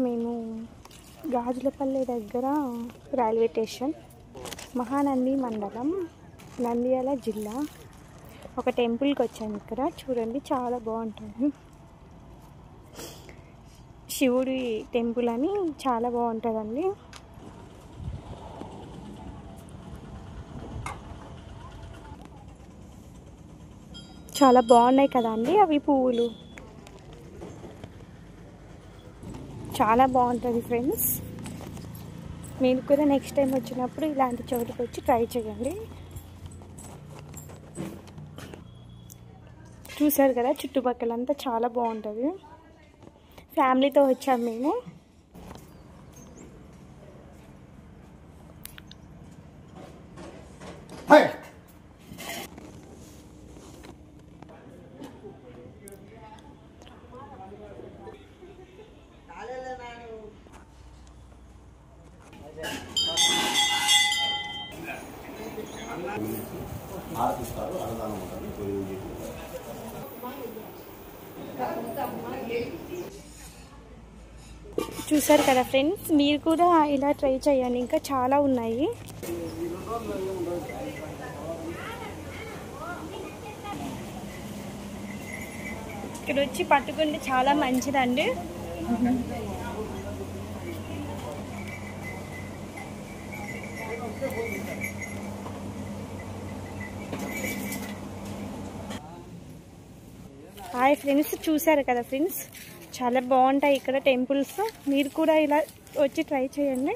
మేము గాజులపల్లి దగ్గర railway station, Mahanandi మండలం, నంద్యాల జిల్లా ఒక టెంపుల్కి వచ్చాము. ఇక్కడ చూడండి చాలా బాగుంటుంది. శివుడి టెంపుల్ అని చాలా బాగుంటుందండి. చాలా బాగున్నాయి కదండి అవి పువ్వులు. చాలా బాగుంటుంది ఫ్రెండ్స్. మీరు కూడా నెక్స్ట్ టైం వచ్చినప్పుడు ఇలాంటి చోటుకి వచ్చి ట్రై చేయండి. చూసారు కదా చుట్టుపక్కలంతా చాలా బాగుంటుంది. ఫ్యామిలీతో వచ్చాము మేము. చూసారు కదా ఫ్రెండ్స్, మీరు కూడా ఇలా ట్రై చేయండి. ఇంకా చాలా ఉన్నాయి. ఇక్కడ వచ్చి పట్టుకుంటే చాలా మంచిదండి. హాయ్ ఫ్రెండ్స్, చూసారు కదా ఫ్రెండ్స్, చాలా బాగుంటాయి ఇక్కడ టెంపుల్స్. మీరు కూడా ఇలా వచ్చి ట్రై చేయండి.